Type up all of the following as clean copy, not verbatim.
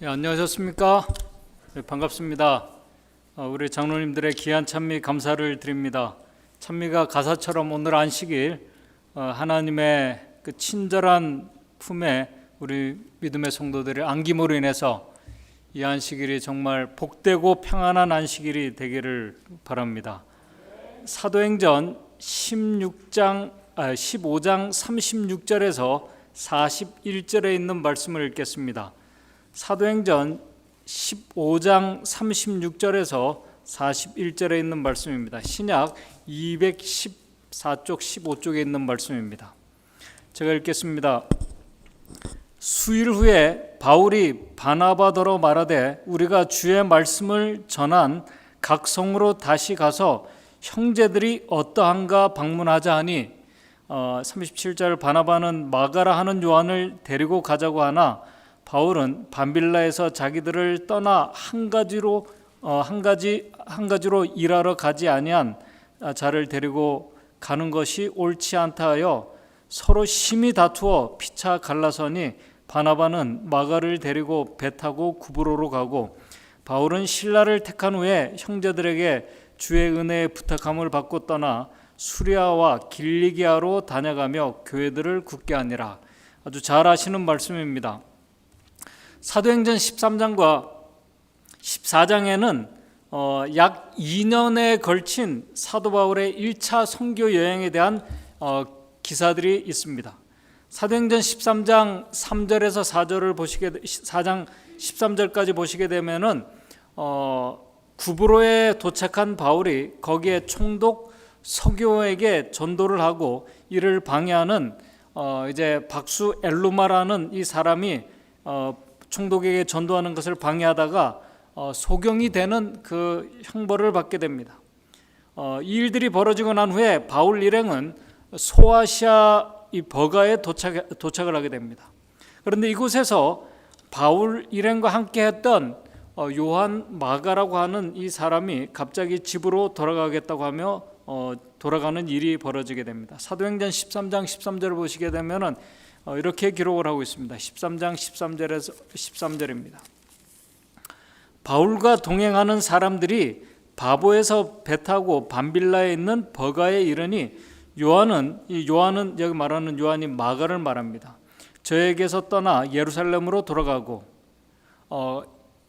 안녕하셨습니까? 반갑습니다. 우리 장로님들의 귀한 찬미 감사를 드립니다. 찬미가 가사처럼 오늘 안식일 하나님의 그 친절한 품에 우리 믿음의 성도들의 안김으로 인해서 이 안식일이 정말 복되고 평안한 안식일이 되기를 바랍니다. 사도행전 15장 36절에서 41절에 있는 말씀을 읽겠습니다. 사도행전 15장 36절에서 41절에 있는 말씀입니다. 신약 214쪽 15쪽에 있는 말씀입니다. 제가 읽겠습니다. 수일 후에 바울이 바나바더러 말하되 우리가 주의 말씀을 전한 각 성으로 다시 가서 형제들이 어떠한가 방문하자 하니 37절 바나바는 마가라 하는 요한을 데리고 가자고 하나 바울은 밤빌라에서 자기들을 떠나 한 가지로 일하러 가지 아니한 자를 데리고 가는 것이 옳지 않다 하여 서로 심히 다투어 피차 갈라서니 바나바는 마가를 데리고 배 타고 구브로로 가고 바울은 실라를 택한 후에 형제들에게 주의 은혜에 부탁함을 받고 떠나 수리아와 길리기아로 다녀가며 교회들을 굳게 하니라. 아주 잘 아시는 말씀입니다. 사도행전 13장과 14장에는 약 2년에 걸친 사도 바울의 1차 선교 여행에 대한 기사들이 있습니다. 사도행전 13장 3절에서 4장 13절까지 보시게 되면은 구브로에 도착한 바울이 거기에 총독 서교에게 전도를 하고 이를 방해하는 이제 박수 엘루마라는 이 사람이 총독에게 전도하는 것을 방해하다가 소경이 되는 그 형벌을 받게 됩니다. 이 일들이 벌어지고 난 후에 바울 일행은 소아시아 이 버가에 도착을 하게 됩니다. 그런데 이곳에서 바울 일행과 함께 했던 요한 마가라고 하는 이 사람이 갑자기 집으로 돌아가겠다고 하며 돌아가는 일이 벌어지게 됩니다. 사도행전 13장 13절을 보시게 되면은 이렇게 기록을 하고 있습니다. 13장 13절에서 13절입니다. 바울과 동행하는 사람들이 바보에서 배 타고 밤빌라에 있는 버가에 이르니 요한은 여기 말하는 요한이 마가를 말합니다. 저에게서 떠나 예루살렘으로 돌아가고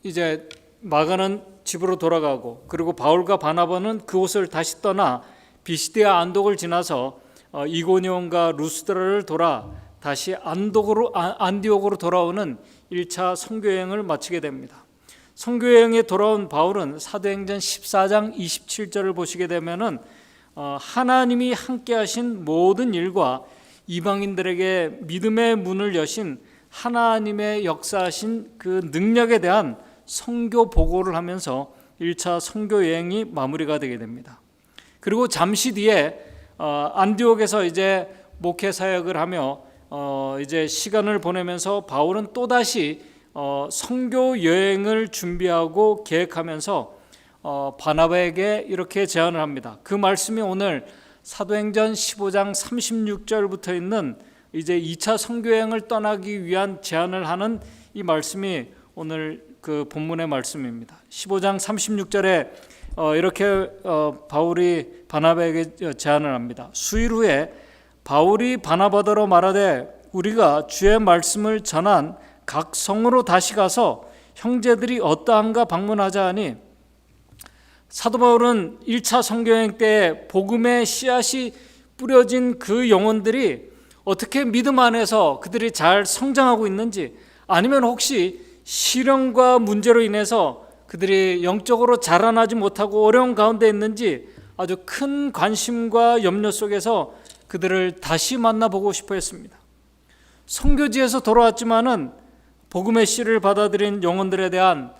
이제 마가는 집으로 돌아가고 그리고 바울과 바나바는 그곳을 다시 떠나 비시디아 안독을 지나서 이고니온과 루스드라를 돌아 다시 안디옥으로 돌아오는 1차 선교여행을 마치게 됩니다. 선교여행에 돌아온 바울은 사도행전 14장 27절을 보시게 되면은 하나님이 함께 하신 모든 일과 이방인들에게 믿음의 문을 여신 하나님의 역사하신 그 능력에 대한 선교 보고를 하면서 1차 선교 여행이 마무리가 되게 됩니다. 그리고 잠시 뒤에 안디옥에서 이제 목회 사역을 하며 이제 시간을 보내면서 바울은 또다시 선교 여행을 준비하고 계획하면서 바나바에게 이렇게 제안을 합니다. 그 말씀이 오늘 사도행전 15장 36절부터 있는 이제 2차 선교여행을 떠나기 위한 제안을 하는 이 말씀이 오늘 그 본문의 말씀입니다. 15장 36절에 이렇게 바울이 바나바에게 제안을 합니다. 수일 후에 바울이 바나바더러 말하되 우리가 주의 말씀을 전한 각 성으로 다시 가서 형제들이 어떠한가 방문하자 하니 사도 바울은 1차 선교여행 때 복음의 씨앗이 뿌려진 그 영혼들이 어떻게 믿음 안에서 그들이 잘 성장하고 있는지 아니면 혹시 시련과 문제로 인해서 그들이 영적으로 자라나지 못하고 어려운 가운데 있는지 아주 큰 관심과 염려 속에서 그들을 다시 만나보고 싶어 했습니다. 선교지에서 돌아왔지만은 복음의 씨를 받아들인 영혼들에 대한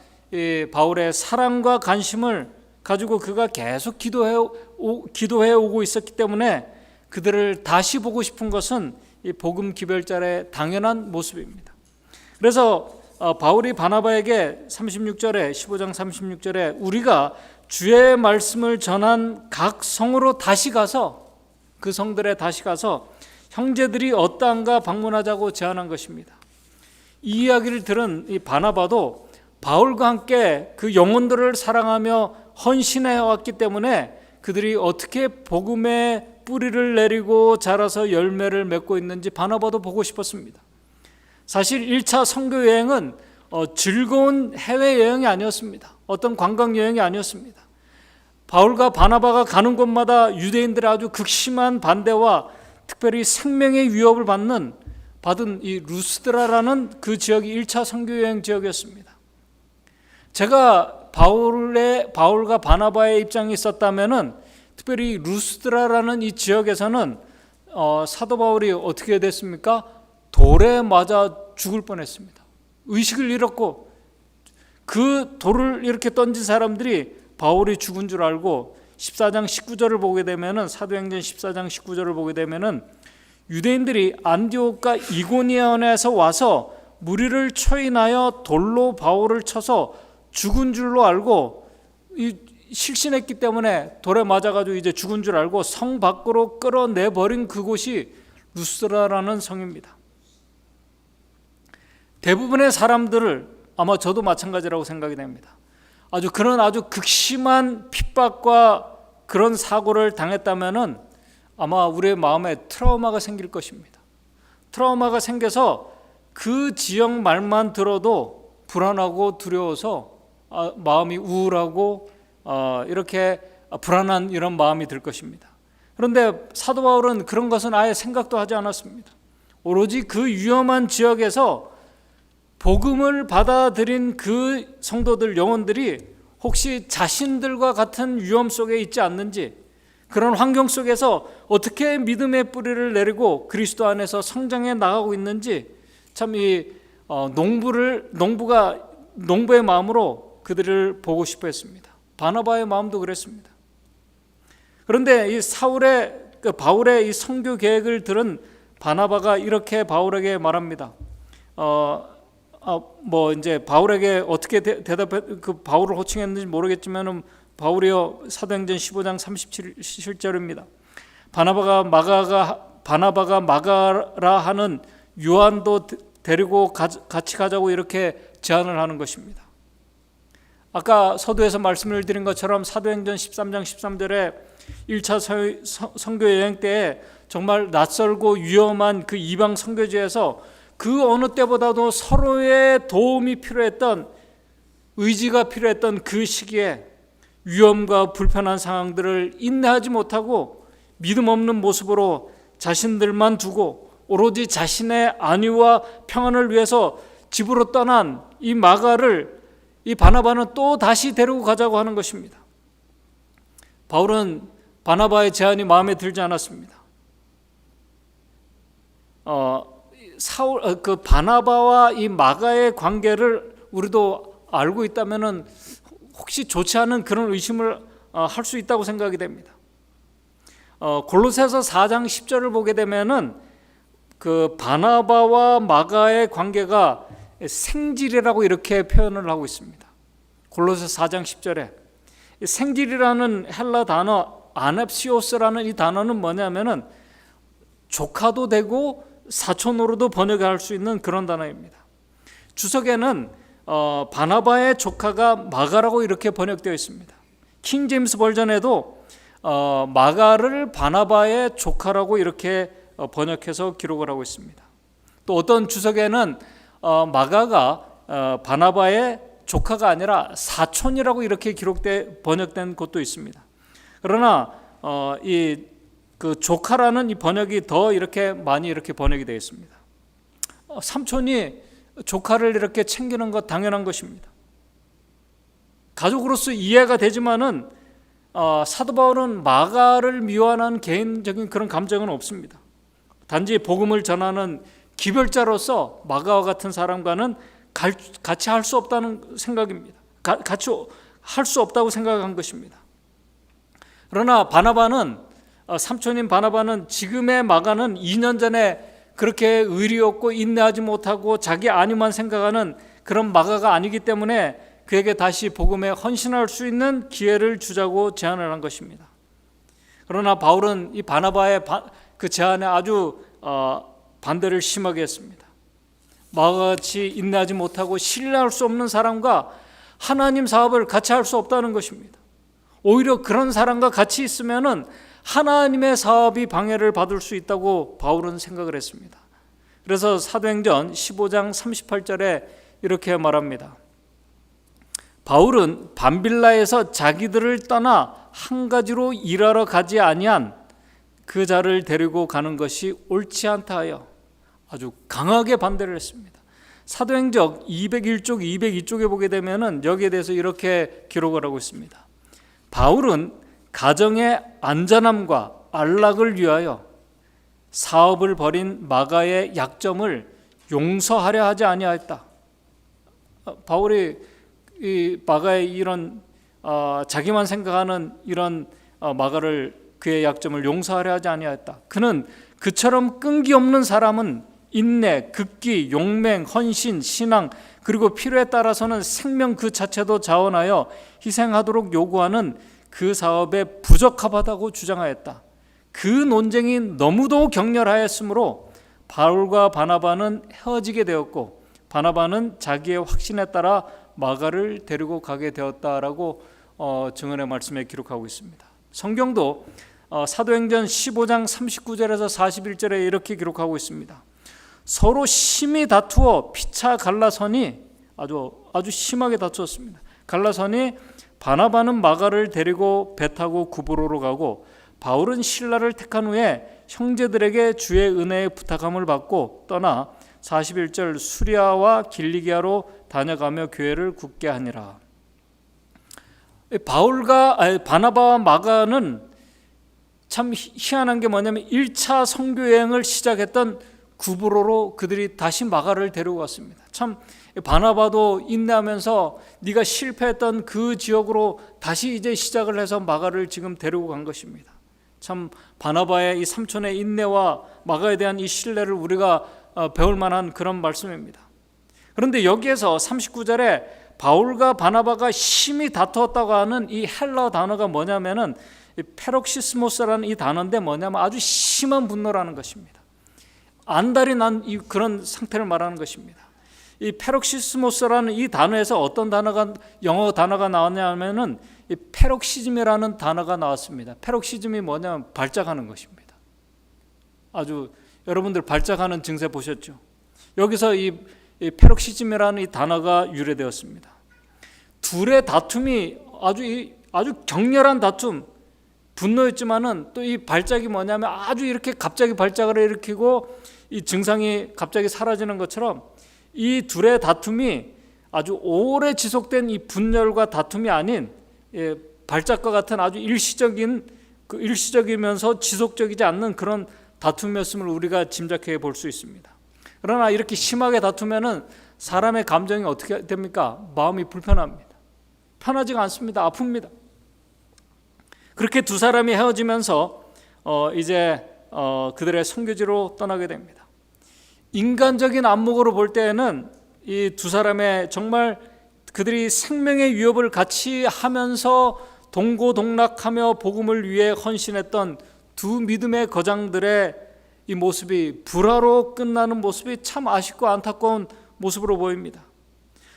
바울의 사랑과 관심을 가지고 그가 계속 기도해 오고 있었기 때문에 그들을 다시 보고 싶은 것은 이 복음 기별자의 당연한 모습입니다. 그래서 바울이 바나바에게 36절에 15장 36절에 우리가 주의 말씀을 전한 각 성으로 다시 가서 그 성들에 다시 가서 형제들이 어떠한가 방문하자고 제안한 것입니다. 이 이야기를 들은 이 바나바도 바울과 함께 그 영혼들을 사랑하며 헌신해 왔기 때문에 그들이 어떻게 복음의 뿌리를 내리고 자라서 열매를 맺고 있는지 바나바도 보고 싶었습니다. 사실 1차 선교 여행은 즐거운 해외여행이 아니었습니다. 어떤 관광여행이 아니었습니다. 바울과 바나바가 가는 곳마다 유대인들의 아주 극심한 반대와 특별히 생명의 위협을 받은 이 루스드라라는 그 지역이 1차 선교여행 지역이었습니다. 제가 바울과 바나바의 입장이 있었다면은 특별히 루스드라라는 이 지역에서는 사도 바울이 어떻게 됐습니까? 돌에 맞아 죽을 뻔했습니다. 의식을 잃었고 그 돌을 이렇게 던진 사람들이 바울이 죽은 줄 알고 14장 19절을 보게 되면은 사도행전 14장 19절을 보게 되면은 유대인들이 안디옥과 이고니온에서 와서 무리를 초인하여 돌로 바울을 쳐서 죽은 줄로 알고 실신했기 때문에 돌에 맞아가지고 이제 죽은 줄 알고 성 밖으로 끌어내버린 그곳이 루스드라라는 성입니다. 대부분의 사람들을 아마 저도 마찬가지라고 생각이 됩니다. 그런 아주 극심한 핍박과 그런 사고를 당했다면은 아마 우리의 마음에 트라우마가 생길 것입니다. 트라우마가 생겨서 그 지역 말만 들어도 불안하고 두려워서 마음이 우울하고 이렇게 불안한 이런 마음이 들 것입니다. 그런데 사도 바울은 그런 것은 아예 생각도 하지 않았습니다. 오로지 그 위험한 지역에서 복음을 받아들인 그 성도들, 영혼들이 혹시 자신들과 같은 위험 속에 있지 않는지, 그런 환경 속에서 어떻게 믿음의 뿌리를 내리고 그리스도 안에서 성장해 나가고 있는지 참 이 농부의 마음으로 그들을 보고 싶어 했습니다. 바나바의 마음도 그랬습니다. 그런데 이 바울의 이 선교 계획을 들은 바나바가 이렇게 바울에게 말합니다. 이제 바울에게 어떻게 바울을 호칭했는지 모르겠지만 바울이요 사도행전 15장 37절입니다. 바나바가 마가라 하는 요한도 데리고 같이 가자고 이렇게 제안을 하는 것입니다. 아까 서두에서 말씀을 드린 것처럼 사도행전 13장 13절에 1차 선교 여행 때에 정말 낯설고 위험한 그 이방 선교지에서 그 어느 때보다도 서로의 도움이 필요했던, 의지가 필요했던 그 시기에 위험과 불편한 상황들을 인내하지 못하고 믿음 없는 모습으로 자신들만 두고 오로지 자신의 안위와 평안을 위해서 집으로 떠난 이 마가를 이 바나바는 또 다시 데리고 가자고 하는 것입니다. 바울은 바나바의 제안이 마음에 들지 않았습니다. 바나바와 이 마가의 관계를 우리도 알고 있다면은 혹시 좋지 않은 그런 의심을 할 수 있다고 생각이 됩니다. 골로새서 4장 10절을 보게 되면은 그 바나바와 마가의 관계가 생질이라고 이렇게 표현을 하고 있습니다. 골로새서 4장 10절에 생질이라는 헬라 단어 아넵시오스라는 이 단어는 뭐냐면은 조카도 되고 사촌으로도 번역할 수 있는 그런 단어입니다. 주석에는 바나바의 조카가 마가라고 이렇게 번역되어 있습니다. 킹 제임스 버전에도 마가를 바나바의 조카라고 이렇게 번역해서 기록을 하고 있습니다. 또 어떤 주석에는 마가가 바나바의 조카가 아니라 사촌이라고 이렇게 번역된 곳도 있습니다. 그러나 그 조카라는 이 번역이 더 이렇게 많이 이렇게 번역이 되어 있습니다. 삼촌이 조카를 이렇게 챙기는 것 당연한 것입니다. 가족으로서 이해가 되지만은 사도 바울은 마가를 미워하는 개인적인 그런 감정은 없습니다. 단지 복음을 전하는 기별자로서 마가와 같은 사람과는 같이 할 수 없다는 생각입니다. 같이 할 수 없다고 생각한 것입니다. 그러나 삼촌인 바나바는 지금의 마가는 2년 전에 그렇게 의리 없고 인내하지 못하고 자기 안위만 생각하는 그런 마가가 아니기 때문에 그에게 다시 복음에 헌신할 수 있는 기회를 주자고 제안을 한 것입니다. 그러나 바울은 이 바나바의 그 제안에 아주 반대를 심하게 했습니다. 마가같이 인내하지 못하고 신뢰할 수 없는 사람과 하나님 사업을 같이 할 수 없다는 것입니다. 오히려 그런 사람과 같이 있으면은 하나님의 사업이 방해를 받을 수 있다고 바울은 생각을 했습니다. 그래서 사도행전 15장 38절에 이렇게 말합니다. 바울은 밤빌라에서 자기들을 떠나 한 가지로 일하러 가지 아니한 그 자를 데리고 가는 것이 옳지 않다 하여 아주 강하게 반대를 했습니다. 사도행전 201쪽, 202쪽에 보게 되면은 여기에 대해서 이렇게 기록을 하고 있습니다. 바울은 가정의 안전함과 안락을 위하여 사업을 벌인 마가의 약점을 용서하려 하지 아니하였다. 바울이 이 마가의 이런 자기만 생각하는 이런 마가를 그의 약점을 용서하려 하지 아니하였다. 그는 그처럼 끈기 없는 사람은 인내, 극기, 용맹, 헌신, 신앙 그리고 필요에 따라서는 생명 그 자체도 자원하여 희생하도록 요구하는 그 사업에 부적합하다고 주장하였다. 그 논쟁이 너무도 격렬하였으므로 바울과 바나바는 헤어지게 되었고 바나바는 자기의 확신에 따라 마가를 데리고 가게 되었다라고 증언의 말씀에 기록하고 있습니다. 성경도 사도행전 15장 39절에서 41절에 이렇게 기록하고 있습니다. 서로 심히 다투어 피차 갈라서니 아주 심하게 다투었습니다. 갈라서니 바나바는 마가를 데리고 배 타고 구브로로 가고 바울은 실라를 택한 후에 형제들에게 주의 은혜의 부탁함을 받고 떠나 41절 수리아와 길리기아로 다녀가며 교회를 굳게 하니라. 바나바와 마가는 참 희한한 게 뭐냐면 1차 선교 여행을 시작했던 구브로로 그들이 다시 마가를 데리고 갔습니다. 참 바나바도 인내하면서 네가 실패했던 그 지역으로 다시 이제 시작을 해서 마가를 지금 데리고 간 것입니다. 참 바나바의 이 삼촌의 인내와 마가에 대한 이 신뢰를 우리가 배울 만한 그런 말씀입니다. 그런데 여기에서 39절에 바울과 바나바가 심히 다투었다고 하는 이 헬라 단어가 뭐냐면은 페럭시스모스라는 이 단어인데 뭐냐면 아주 심한 분노라는 것입니다. 안달이 난 그런 상태를 말하는 것입니다. 이 페럭시스모스라는 이 단어에서 어떤 단어가 영어 단어가 나왔냐면은 이 페럭시즘이라는 단어가 나왔습니다. 페럭시즘이 뭐냐면 발작하는 것입니다. 아주 여러분들 발작하는 증세 보셨죠? 여기서 이 페럭시즘이라는 이 단어가 유래되었습니다. 둘의 다툼이 아주 격렬한 다툼, 분노였지만은 또 이 발작이 뭐냐면 아주 이렇게 갑자기 발작을 일으키고 이 증상이 갑자기 사라지는 것처럼 이 둘의 다툼이 아주 오래 지속된 이 분열과 다툼이 아닌 발작과 같은 아주 일시적이면서 지속적이지 않는 그런 다툼이었음을 우리가 짐작해 볼 수 있습니다. 그러나 이렇게 심하게 다투면은 사람의 감정이 어떻게 됩니까? 마음이 불편합니다. 편하지가 않습니다. 아픕니다. 그렇게 두 사람이 헤어지면서 이제 그들의 선교지로 떠나게 됩니다. 인간적인 안목으로 볼 때에는 이 두 사람의 정말 그들이 생명의 위협을 같이 하면서 동고동락하며 복음을 위해 헌신했던 두 믿음의 거장들의 이 모습이 불화로 끝나는 모습이 참 아쉽고 안타까운 모습으로 보입니다.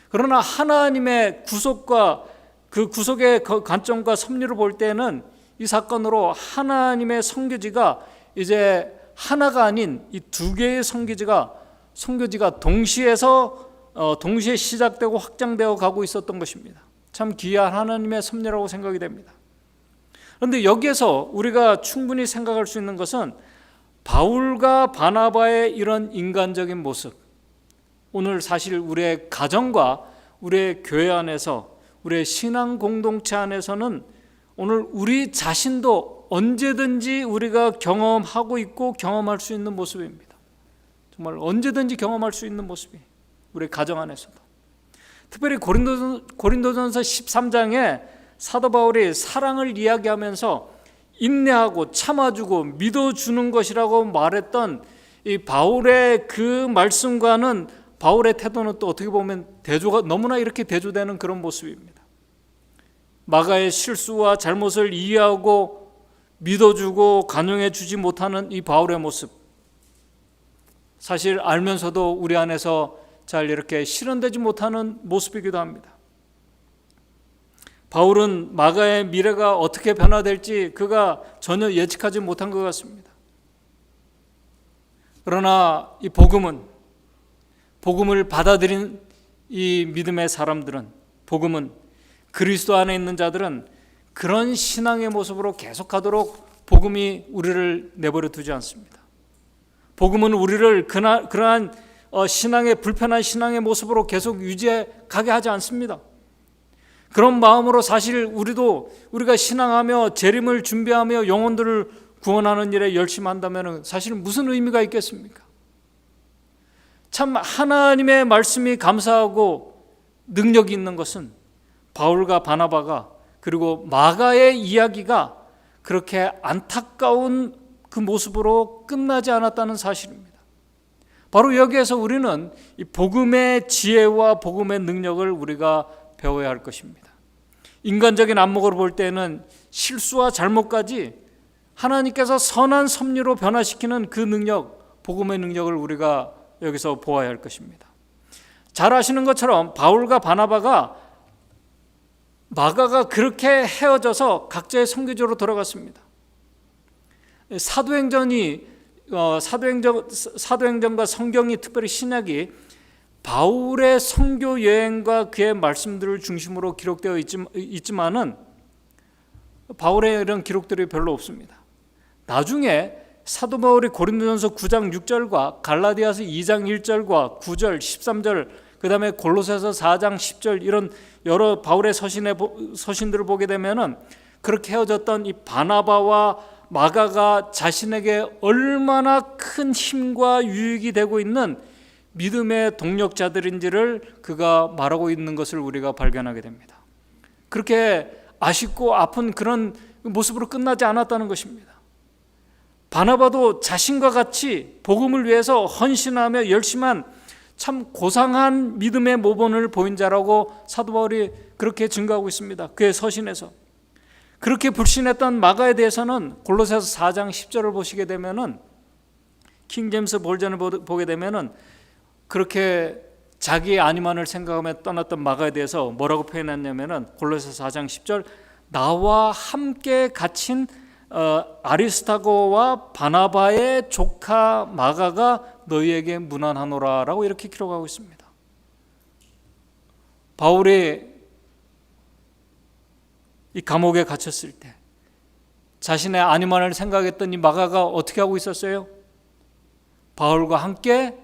그러나 하나님의 구속과 그 구속의 관점과 섭리를 볼 때는 이 사건으로 하나님의 선교지가 이제 하나가 아닌 이 두 개의 선교지가 동시에 시작되고 확장되어 가고 있었던 것입니다. 참 귀한 하나님의 섭리라고 생각이 됩니다. 그런데 여기에서 우리가 충분히 생각할 수 있는 것은 바울과 바나바의 이런 인간적인 모습, 오늘 사실 우리의 가정과 우리의 교회 안에서 우리의 신앙 공동체 안에서는 오늘 우리 자신도 언제든지 우리가 경험하고 있고 경험할 수 있는 모습입니다. 정말 언제든지 경험할 수 있는 모습이 우리 가정 안에서도. 특별히 고린도전서 13장에 사도 바울이 사랑을 이야기하면서 인내하고 참아주고 믿어주는 것이라고 말했던 이 바울의 그 말씀과는 바울의 태도는 또 어떻게 보면 너무나 이렇게 대조되는 그런 모습입니다. 마가의 실수와 잘못을 이해하고 믿어주고 간용해 주지 못하는 이 바울의 모습, 사실 알면서도 우리 안에서 잘 이렇게 실현되지 못하는 모습이기도 합니다. 바울은 마가의 미래가 어떻게 변화될지 그가 전혀 예측하지 못한 것 같습니다. 그러나 이 복음을 받아들인 이 믿음의 사람들은, 복음은 그리스도 안에 있는 자들은 그런 신앙의 모습으로 계속하도록 복음이 우리를 내버려 두지 않습니다. 복음은 우리를 그러한 신앙의 불편한 신앙의 모습으로 계속 유지해 가게 하지 않습니다. 그런 마음으로 사실 우리가 신앙하며 재림을 준비하며 영혼들을 구원하는 일에 열심히 한다면 사실 무슨 의미가 있겠습니까? 참 하나님의 말씀이 감사하고 능력이 있는 것은 바울과 바나바가 그리고 마가의 이야기가 그렇게 안타까운 그 모습으로 끝나지 않았다는 사실입니다. 바로 여기에서 우리는 이 복음의 지혜와 복음의 능력을 우리가 배워야 할 것입니다. 인간적인 안목으로 볼 때는 실수와 잘못까지 하나님께서 선한 섭리로 변화시키는 그 능력, 복음의 능력을 우리가 여기서 보아야 할 것입니다. 잘 아시는 것처럼 바울과 바나바가 마가가 그렇게 헤어져서 각자의 선교지로 돌아갔습니다. 사도행전과 성경이, 특별히 신약이 바울의 선교 여행과 그의 말씀들을 중심으로 기록되어 있지만은 바울의 이런 기록들이 별로 없습니다. 나중에 사도 바울이 고린도전서 9장 6절과 갈라디아서 2장 1절과 9절, 13절, 그 다음에 골로새서 4장 10절 이런 여러 바울의 서신들을 보게 되면은 그렇게 헤어졌던 이 바나바와 마가가 자신에게 얼마나 큰 힘과 유익이 되고 있는 믿음의 동력자들인지를 그가 말하고 있는 것을 우리가 발견하게 됩니다. 그렇게 아쉽고 아픈 그런 모습으로 끝나지 않았다는 것입니다. 바나바도 자신과 같이 복음을 위해서 헌신하며 열심한 참 고상한 믿음의 모범을 보인 자라고 사도 바울이 그렇게 증거하고 있습니다. 그의 서신에서. 그렇게 불신했던 마가에 대해서는 골로새서 4장 10절을 보시게 되면은, 킹제임스 버전을 보게 되면은 그렇게 자기의 안위만을 생각하며 떠났던 마가에 대해서 뭐라고 표현했냐면은 골로새서 4장 10절, 나와 함께 갇힌 아리스타고와 바나바의 조카 마가가 너희에게 문안하노라 라고 이렇게 기록하고 있습니다. 바울이 이 감옥에 갇혔을 때 자신의 안위만을 생각했던 이 마가가 어떻게 하고 있었어요? 바울과 함께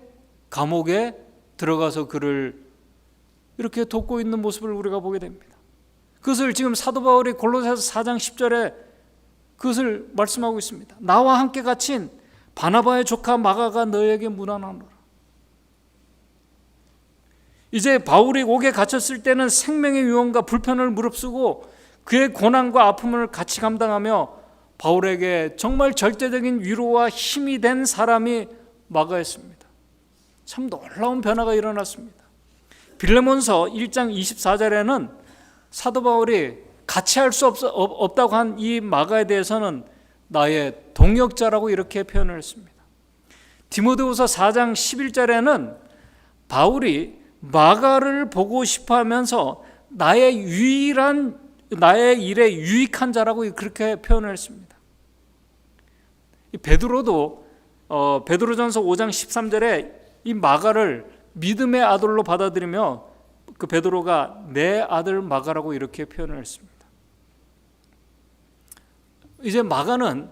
감옥에 들어가서 그를 이렇게 돕고 있는 모습을 우리가 보게 됩니다. 그것을 지금 사도 바울이 골로새서 4장 10절에 그것을 말씀하고 있습니다. 나와 함께 갇힌 바나바의 조카 마가가 너에게 문안하노라. 이제 바울이 옥에 갇혔을 때는 생명의 위험과 불편을 무릅쓰고 그의 고난과 아픔을 같이 감당하며 바울에게 정말 절대적인 위로와 힘이 된 사람이 마가였습니다. 참 놀라운 변화가 일어났습니다. 빌레몬서 1장 24절에는 사도 바울이 같이 할 수 없다고 한 이 마가에 대해서는 나의 동역자라고 이렇게 표현을 했습니다. 디모데후서 4장 11절에는 바울이 마가를 보고 싶어 하면서 나의 일에 유익한 자라고 그렇게 표현을 했습니다. 베드로도 베드로전서 5장 13절에 이 마가를 믿음의 아들로 받아들이며 그 베드로가 내 아들 마가라고 이렇게 표현을 했습니다. 이제 마가는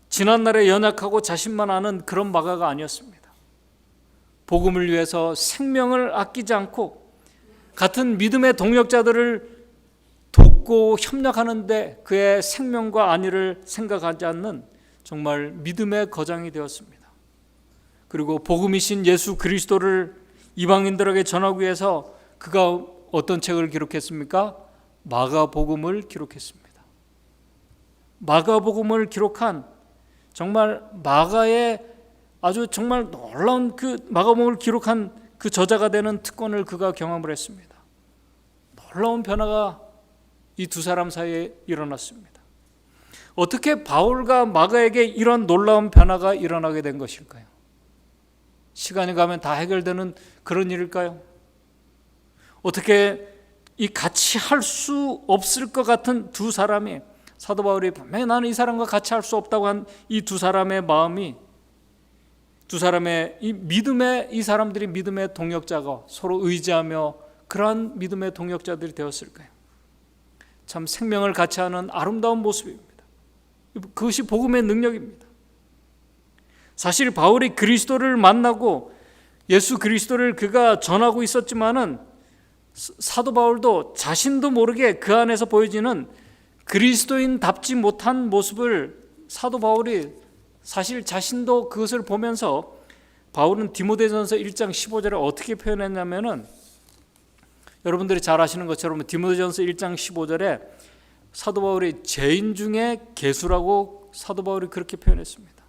지난날에 연약하고 자신만 아는 그런 마가가 아니었습니다. 복음을 위해서 생명을 아끼지 않고 같은 믿음의 동역자들을 돕고 협력하는데 그의 생명과 안위를 생각하지 않는 정말 믿음의 거장이 되었습니다. 그리고 복음이신 예수 그리스도를 이방인들에게 전하기 위해서 그가 어떤 책을 기록했습니까? 마가복음을 기록했습니다. 마가복음을 기록한 정말 마가의 아주 정말 놀라운 그 마가복음을 기록한 그 저자가 되는 특권을 그가 경험을 했습니다. 놀라운 변화가 이 두 사람 사이에 일어났습니다. 어떻게 바울과 마가에게 이런 놀라운 변화가 일어나게 된 것일까요? 시간이 가면 다 해결되는 그런 일일까요? 어떻게 이 같이 할 수 없을 것 같은 두 사람이, 사도 바울이 분명히 나는 이 사람과 같이 할 수 없다고 한 이 두 사람의 마음이, 두 사람의 이 믿음의, 이 사람들이 믿음의 동역자가 서로 의지하며 그러한 믿음의 동역자들이 되었을까요? 참 생명을 같이 하는 아름다운 모습입니다. 그것이 복음의 능력입니다. 사실 바울이 그리스도를 만나고 예수 그리스도를 그가 전하고 있었지만은 사도 바울도 자신도 모르게 그 안에서 보여지는 그리스도인답지 못한 모습을 사도 바울이 사실 자신도 그것을 보면서 바울은 디모데전서 1장 15절에 어떻게 표현했냐면은, 여러분들이 잘 아시는 것처럼 디모데전서 1장 15절에 사도 바울이 죄인 중에 괴수라고 사도 바울이 그렇게 표현했습니다.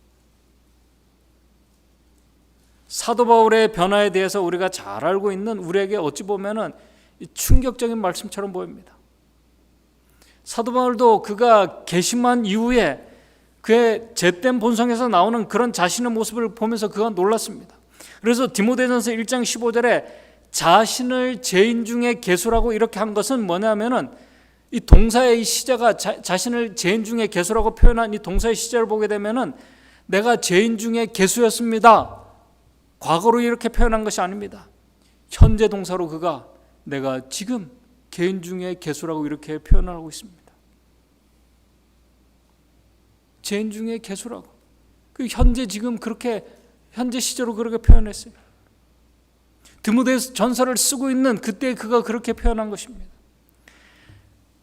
사도 바울의 변화에 대해서 우리가 잘 알고 있는 우리에게 어찌 보면은 충격적인 말씀처럼 보입니다. 사도 바울도 그가 개심한 이후에 그의 죄된 본성에서 나오는 그런 자신의 모습을 보면서 그가 놀랐습니다. 그래서 디모데전서 1장 15절에 자신을 죄인 중에 괴수라고 이렇게 한 것은 뭐냐면은, 이 동사의 이 시제가 자신을 죄인 중에 괴수라고 표현한 이 동사의 시제를 보게 되면은 내가 죄인 중에 괴수였습니다, 과거로 이렇게 표현한 것이 아닙니다. 현재 동사로 그가 내가 지금 죄인 중에 괴수라고 이렇게 표현하고 있습니다. 죄인 중에 괴수라고, 그 현재 지금 그렇게 현재 시제로 그렇게 표현했어요. 디모데전서를 쓰고 있는 그때 그가 그렇게 표현한 것입니다.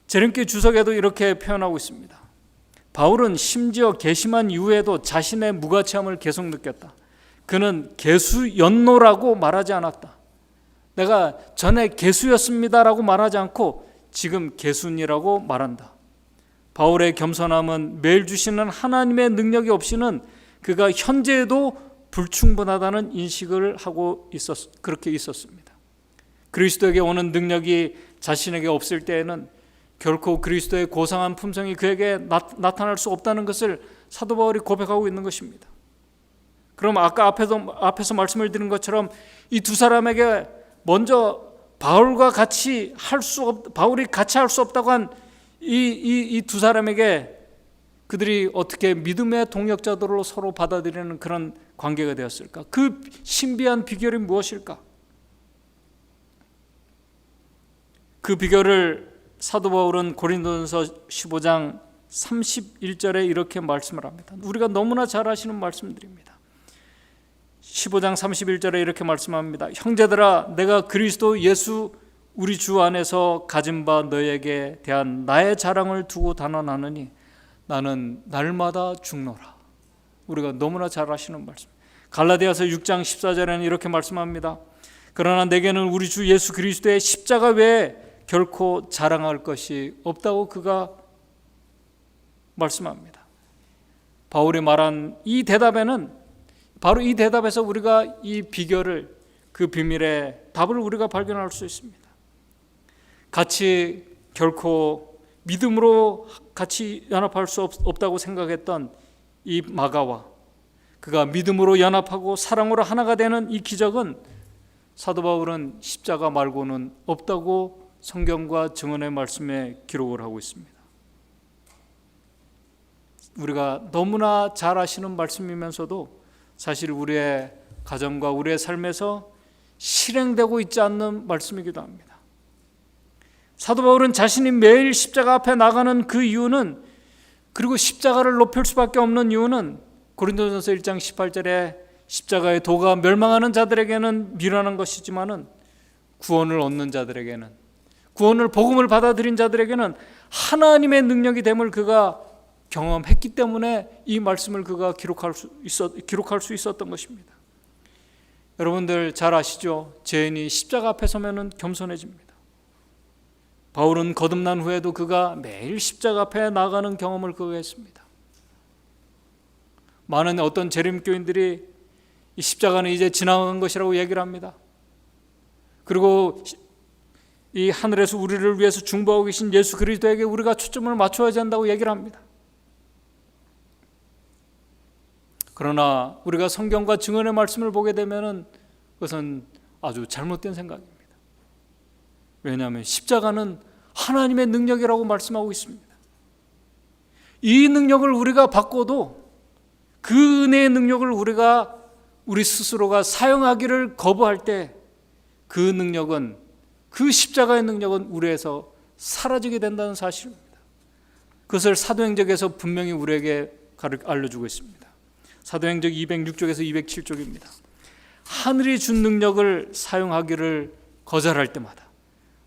제рем기 주석에도 이렇게 표현하고 있습니다. 바울은 심지어 개심한 이후에도 자신의 무가치함을 계속 느꼈다. 그는 개수였노라고 말하지 않았다. 내가 전에 개수였습니다라고 말하지 않고 지금 개수니라고 말한다. 바울의 겸손함은 매일 주시는 하나님의 능력이 없이는 그가 현재에도 불충분하다는 인식을 하고 그렇게 있었습니다. 그리스도에게 오는 능력이 자신에게 없을 때에는 결코 그리스도의 고상한 품성이 그에게 나타날 수 없다는 것을 사도 바울이 고백하고 있는 것입니다. 그럼 아까 앞에서 말씀을 드린 것처럼 이 두 사람에게 먼저 바울이 같이 할 수 없다고 한 이 두 사람에게 그들이 어떻게 믿음의 동역자들로 서로 받아들이는 그런 관계가 되었을까? 그 신비한 비결이 무엇일까? 그 비결을 사도 바울은 고린도전서 15장 31절에 이렇게 말씀을 합니다. 우리가 너무나 잘 아시는 말씀들입니다. 15장 31절에 이렇게 말씀합니다. 형제들아, 내가 그리스도 예수 우리 주 안에서 가진 바 너에게 대한 나의 자랑을 두고 단언하느니 나는 날마다 죽노라. 우리가 너무나 잘 아시는 말씀. 갈라디아서 6장 14절에는 이렇게 말씀합니다. 그러나 내게는 우리 주 예수 그리스도의 십자가 외에 결코 자랑할 것이 없다고 그가 말씀합니다. 바울이 말한 이 대답에는, 바로 이 대답에서 우리가 이 비결을, 그 비밀의 답을 우리가 발견할 수 있습니다. 같이 결코 믿음으로 같이 연합할 수 없다고 생각했던 이 마가와 그가 믿음으로 연합하고 사랑으로 하나가 되는 이 기적은 사도 바울은 십자가 말고는 없다고 성경과 증언의 말씀에 기록을 하고 있습니다. 우리가 너무나 잘 아시는 말씀이면서도 사실 우리의 가정과 우리의 삶에서 실행되고 있지 않는 말씀이기도 합니다. 사도 바울은 자신이 매일 십자가 앞에 나가는 그 이유는, 그리고 십자가를 높일 수밖에 없는 이유는 고린도전서 1장 18절에 십자가의 도가 멸망하는 자들에게는 미련한 것이지만은 구원을 얻는 자들에게는, 구원을 복음을 받아들인 자들에게는 하나님의 능력이 됨을 그가 경험했기 때문에 이 말씀을 그가 기록할 수 있었던 것입니다. 여러분들 잘 아시죠? 죄인이 십자가 앞에 서면은 겸손해집니다. 바울은 거듭난 후에도 그가 매일 십자가 앞에 나가는 경험을 그가 했습니다. 많은 어떤 재림교인들이 이 십자가는 이제 지나간 것이라고 얘기를 합니다. 그리고 이 하늘에서 우리를 위해서 중보하고 계신 예수 그리스도에게 우리가 초점을 맞춰야 된다고 얘기를 합니다. 그러나 우리가 성경과 증언의 말씀을 보게 되면은 그것은 아주 잘못된 생각입니다. 왜냐하면 십자가는 하나님의 능력이라고 말씀하고 있습니다. 이 능력을 우리가 받고도 그 은혜의 능력을 우리 스스로가 사용하기를 거부할 때 그 능력은, 그 십자가의 능력은 우리에서 사라지게 된다는 사실입니다. 그것을 사도행전에서 분명히 우리에게 알려주고 있습니다. 사도행전 206쪽에서 207쪽입니다. 하늘이 준 능력을 사용하기를 거절할 때마다,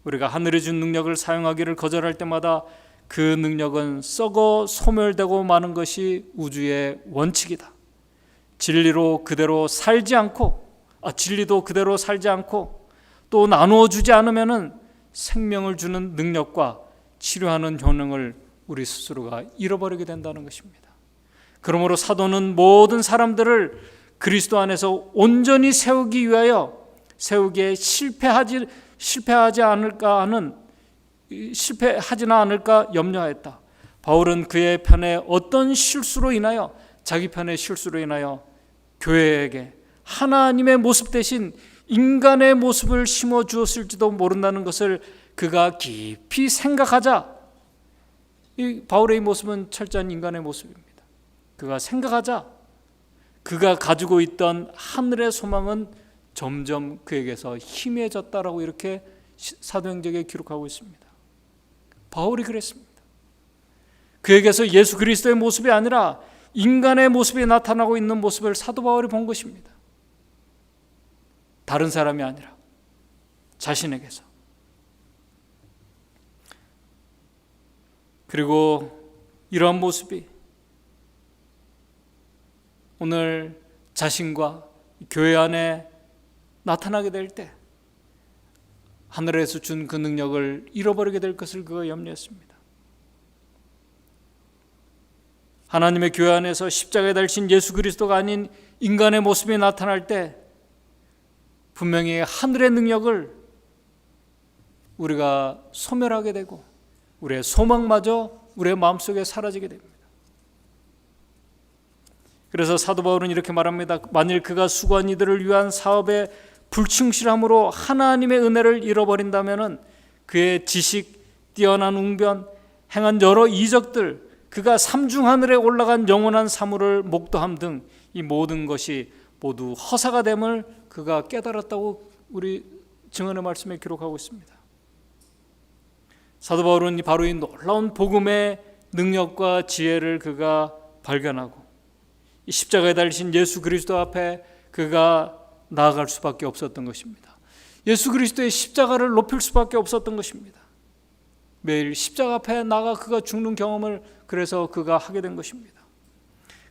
우리가 하늘이 준 능력을 사용하기를 거절할 때마다 그 능력은 썩어 소멸되고 마는 것이 우주의 원칙이다. 진리도 그대로 살지 않고 또 나누어 주지 않으면은 생명을 주는 능력과 치료하는 효능을 우리 스스로가 잃어버리게 된다는 것입니다. 그러므로 사도는 모든 사람들을 그리스도 안에서 온전히 세우기에 실패하지는 않을까 염려하였다. 바울은 그의 편에 어떤 실수로 인하여, 자기 편의 실수로 인하여 교회에게 하나님의 모습 대신 인간의 모습을 심어 주었을지도 모른다는 것을 그가 깊이 생각하자, 이 바울의 모습은 철저한 인간의 모습입니다. 그가 생각하자 그가 가지고 있던 하늘의 소망은 점점 그에게서 희미해졌다라고 이렇게 사도행전에 기록하고 있습니다. 바울이 그랬습니다. 그에게서 예수 그리스도의 모습이 아니라 인간의 모습이 나타나고 있는 모습을 사도 바울이 본 것입니다. 다른 사람이 아니라 자신에게서. 그리고 이러한 모습이 오늘 자신과 교회 안에 나타나게 될 때 하늘에서 준 그 능력을 잃어버리게 될 것을 그가 염려했습니다. 하나님의 교회 안에서 십자가에 달린 예수 그리스도가 아닌 인간의 모습이 나타날 때 분명히 하늘의 능력을 우리가 소멸하게 되고 우리의 소망마저 우리의 마음속에 사라지게 됩니다. 그래서 사도 바울은 이렇게 말합니다. 만일 그가 수고한 이들을 위한 사업에 불충실함으로 하나님의 은혜를 잃어버린다면 그의 지식, 뛰어난 웅변, 행한 여러 이적들, 그가 삼중하늘에 올라간 영원한 사물을 목도함 등 이 모든 것이 모두 허사가 됨을 그가 깨달았다고 우리 증언의 말씀에 기록하고 있습니다. 사도 바울은 바로 이 놀라운 복음의 능력과 지혜를 그가 발견하고 이 십자가에 달리신 예수 그리스도 앞에 그가 나아갈 수밖에 없었던 것입니다. 예수 그리스도의 십자가를 높일 수밖에 없었던 것입니다. 매일 십자가 앞에 나가 그가 죽는 경험을 그래서 그가 하게 된 것입니다.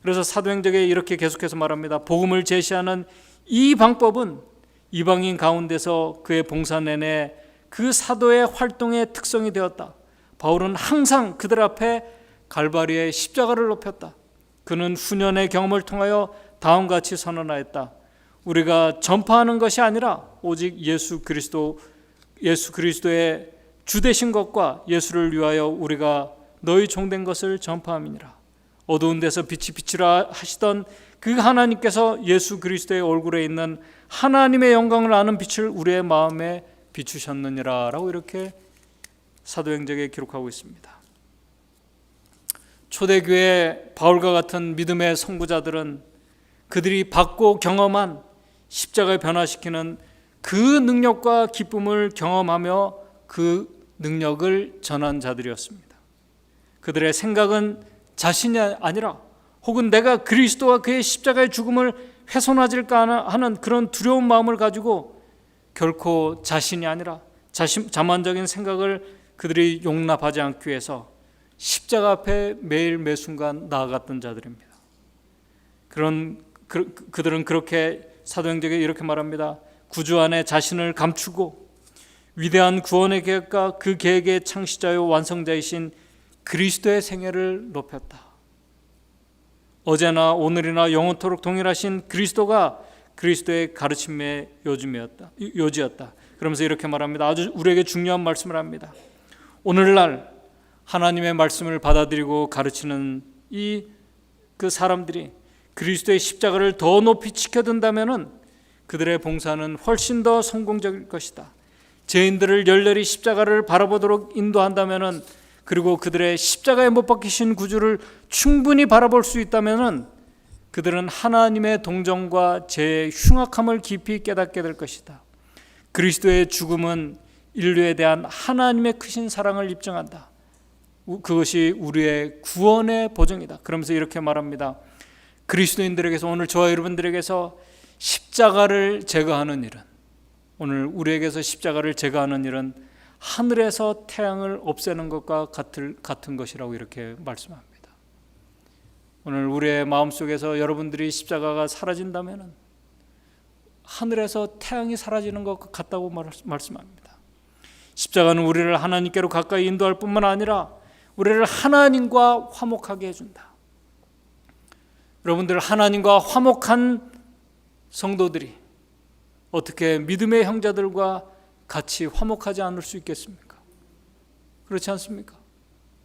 그래서 사도행전에 이렇게 계속해서 말합니다. 복음을 제시하는 이 방법은 이방인 가운데서 그의 봉사 내내 그 사도의 활동의 특성이 되었다. 바울은 항상 그들 앞에 갈바리의 십자가를 높였다. 그는 후년의 경험을 통하여 다음과 같이 선언하였다. 우리가 전파하는 것이 아니라 오직 예수 그리스도의 주 되신 것과 예수를 위하여 우리가 너희 종된 것을 전파함이니라. 어두운 데서 빛이 비치라 하시던 그 하나님께서 예수 그리스도의 얼굴에 있는 하나님의 영광을 아는 빛을 우리의 마음에 비추셨느니라 라고 이렇게 사도행전에 기록하고 있습니다. 초대교회 바울과 같은 믿음의 선구자들은 그들이 받고 경험한 십자가를 변화시키는 그 능력과 기쁨을 경험하며 그 능력을 전한 자들이었습니다. 그들의 생각은 자신이 아니라 혹은 내가 그리스도와 그의 십자가의 죽음을 훼손하질까 하는 그런 두려운 마음을 가지고 결코 자신이 아니라 자만적인 생각을 그들이 용납하지 않기 위해서 십자가 앞에 매일 매순간 나아갔던 자들입니다. 그들은 그렇게 사도행전에 이렇게 말합니다. 구주 안에 자신을 감추고 위대한 구원의 계획과 그 계획의 창시자요 완성자이신 그리스도의 생애를 높였다. 어제나 오늘이나 영원토록 동일하신 그리스도가 그리스도의 가르침의 요지였다. 그러면서 이렇게 말합니다. 아주 우리에게 중요한 말씀을 합니다. 오늘날 하나님의 말씀을 받아들이고 가르치는 그 사람들이 그리스도의 십자가를 더 높이 지켜든다면 그들의 봉사는 훨씬 더 성공적일 것이다. 죄인들을 열렬히 십자가를 바라보도록 인도한다면, 그리고 그들의 십자가에 못 박히신 구주를 충분히 바라볼 수 있다면 그들은 하나님의 동정과 죄의 흉악함을 깊이 깨닫게 될 것이다. 그리스도의 죽음은 인류에 대한 하나님의 크신 사랑을 입증한다. 그것이 우리의 구원의 보증이다. 그러면서 이렇게 말합니다. 그리스도인들에게서, 오늘 저와 여러분들에게서 십자가를 제거하는 일은, 오늘 우리에게서 십자가를 제거하는 일은 하늘에서 태양을 없애는 것과 같은 것이라고 이렇게 말씀합니다. 오늘 우리의 마음속에서 여러분들이 십자가가 사라진다면 하늘에서 태양이 사라지는 것과 같다고 말씀합니다. 십자가는 우리를 하나님께로 가까이 인도할 뿐만 아니라 우리를 하나님과 화목하게 해준다. 여러분들, 하나님과 화목한 성도들이 어떻게 믿음의 형제들과 같이 화목하지 않을 수 있겠습니까? 그렇지 않습니까?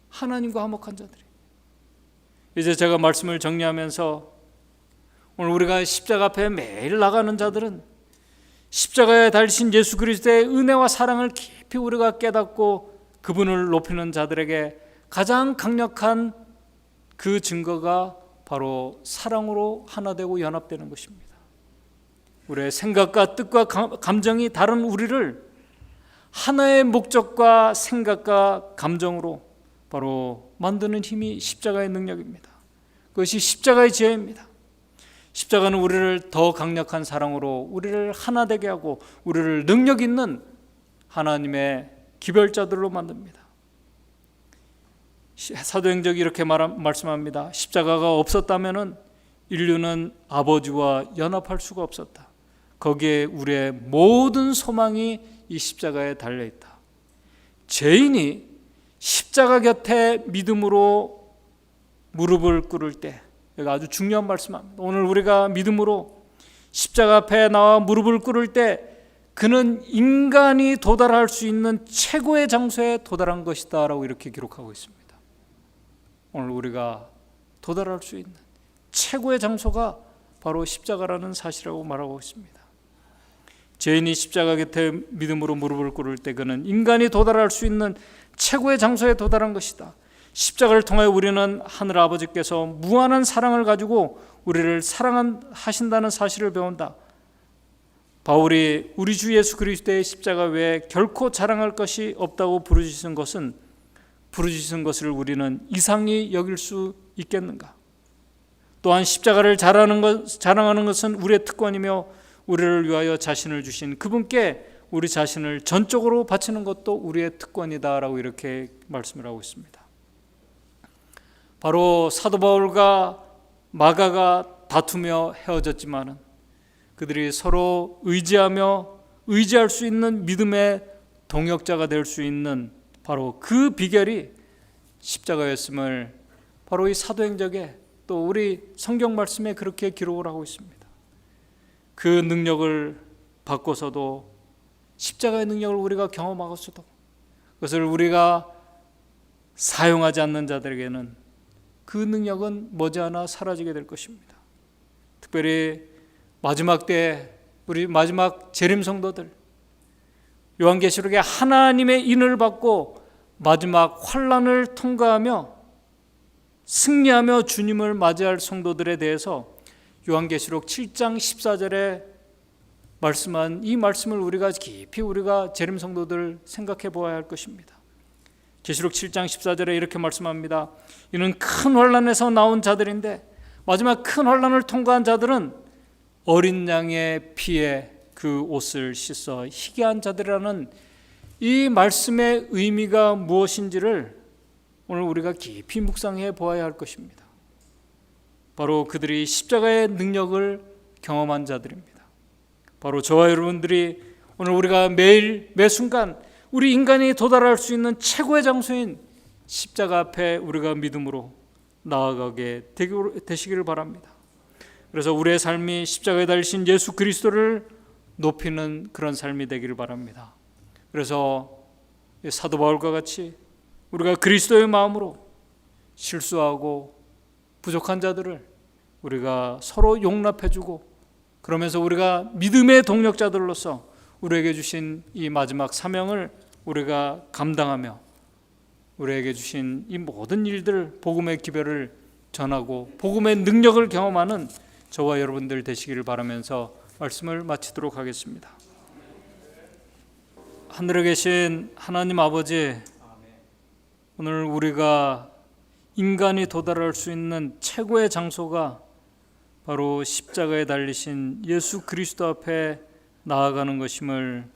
하나님과 화목한 자들이. 이제 제가 말씀을 정리하면서, 오늘 우리가 십자가 앞에 매일 나가는 자들은 십자가에 달리신 예수 그리스도의 은혜와 사랑을 깊이 우리가 깨닫고 그분을 높이는 자들에게 가장 강력한 그 증거가 바로 사랑으로 하나 되고 연합되는 것입니다. 우리의 생각과 뜻과 감정이 다른 우리를 하나의 목적과 생각과 감정으로 바로 만드는 힘이 십자가의 능력입니다. 그것이 십자가의 지혜입니다. 십자가는 우리를 더 강력한 사랑으로 우리를 하나 되게 하고 우리를 능력 있는 하나님의 기별자들로 만듭니다. 사도행전이 이렇게 말씀합니다. 십자가가 없었다면 인류는 아버지와 연합할 수가 없었다. 거기에 우리의 모든 소망이 이 십자가에 달려있다. 죄인이 십자가 곁에 믿음으로 무릎을 꿇을 때, 여기 아주 중요한 말씀입니다. 오늘 우리가 믿음으로 십자가 앞에 나와 무릎을 꿇을 때 그는 인간이 도달할 수 있는 최고의 장소에 도달한 것이다 라고 이렇게 기록하고 있습니다. 오늘 우리가 도달할 수 있는 최고의 장소가 바로 십자가라는 사실이라고 말하고 있습니다. 죄인이 십자가 곁에 믿음으로 무릎을 꿇을 때 그는 인간이 도달할 수 있는 최고의 장소에 도달한 것이다. 십자가를 통하여 우리는 하늘 아버지께서 무한한 사랑을 가지고 우리를 사랑하신다는 사실을 배운다. 바울이 우리 주 예수 그리스도의 십자가 외에 결코 자랑할 것이 없다고 부르짖은 것을 우리는 이상히 여길 수 있겠는가? 또한 십자가를 자랑하는 것은 우리의 특권이며 우리를 위하여 자신을 주신 그분께 우리 자신을 전적으로 바치는 것도 우리의 특권이다라고 이렇게 말씀을 하고 있습니다. 바로 사도 바울과 마가가 다투며 헤어졌지만은 그들이 서로 의지할 수 있는 믿음의 동역자가 될 수 있는 바로 그 비결이 십자가였음을 바로 이 사도행전에 또 우리 성경 말씀에 그렇게 기록을 하고 있습니다. 그 능력을 받고서도 십자가의 능력을 우리가 경험하고서도 그것을 우리가 사용하지 않는 자들에게는 그 능력은 머지않아 사라지게 될 것입니다. 특별히 마지막 때 우리 마지막 재림 성도들, 요한계시록에 하나님의 인을 받고 마지막 환난을 통과하며 승리하며 주님을 맞이할 성도들에 대해서 요한계시록 7장 14절에 말씀한 이 말씀을 우리가 깊이 우리가 재림 성도들 생각해 보아야 할 것입니다. 계시록 7장 14절에 이렇게 말씀합니다. 이는 큰 환난에서 나온 자들인데 마지막 큰 환난을 통과한 자들은 어린 양의 피에 그 옷을 씻어 희게 한 자들이라는 이 말씀의 의미가 무엇인지를 오늘 우리가 깊이 묵상해 보아야 할 것입니다. 바로 그들이 십자가의 능력을 경험한 자들입니다. 바로 저와 여러분들이 오늘 우리가 매일 매 순간 우리 인간이 도달할 수 있는 최고의 장소인 십자가 앞에 우리가 믿음으로 나아가게 되시기를 바랍니다. 그래서 우리의 삶이 십자가에 달리신 예수 그리스도를 높이는 그런 삶이 되기를 바랍니다. 그래서 사도 바울과 같이 우리가 그리스도의 마음으로 실수하고 부족한 자들을 우리가 서로 용납해주고, 그러면서 우리가 믿음의 동력자들로서 우리에게 주신 이 마지막 사명을 우리가 감당하며 우리에게 주신 이 모든 일들, 복음의 기별을 전하고 복음의 능력을 경험하는 저와 여러분들 되시기를 바라면서 말씀을 마치도록 하겠습니다. 하늘에 계신 하나님 아버지, 오늘 우리가 인간이 도달할 수 있는 최고의 장소가 바로 십자가에 달리신 예수 그리스도 앞에 나아가는 것임을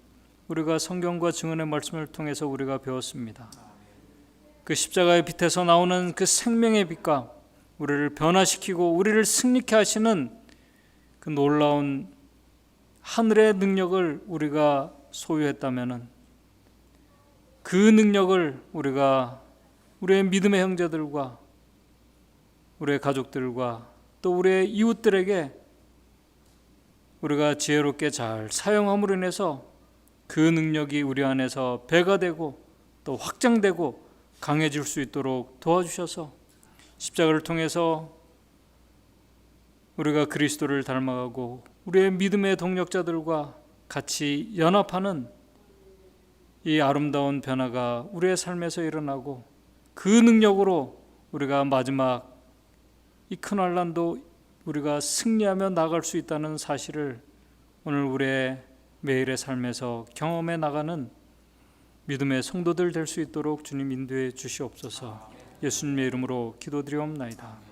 우리가 성경과 증언의 말씀을 통해서 우리가 배웠습니다. 그 십자가의 빛에서 나오는 그 생명의 빛과 우리를 변화시키고 우리를 승리케 하시는 그 놀라운 하늘의 능력을 우리가 소유했다면, 그 능력을 우리가 우리의 믿음의 형제들과 우리의 가족들과 또 우리의 이웃들에게 우리가 지혜롭게 잘 사용함으로 인해서 그 능력이 우리 안에서 배가 되고 또 확장되고 강해질 수 있도록 도와주셔서 십자가를 통해서 우리가 그리스도를 닮아가고 우리의 믿음의 동력자들과 같이 연합하는 이 아름다운 변화가 우리의 삶에서 일어나고, 그 능력으로 우리가 마지막 이 큰 환난도 우리가 승리하며 나갈 수 있다는 사실을 오늘 우리의 매일의 삶에서 경험해 나가는 믿음의 성도들 될 수 있도록 주님 인도해 주시옵소서. 예수님의 이름으로 기도드리옵나이다.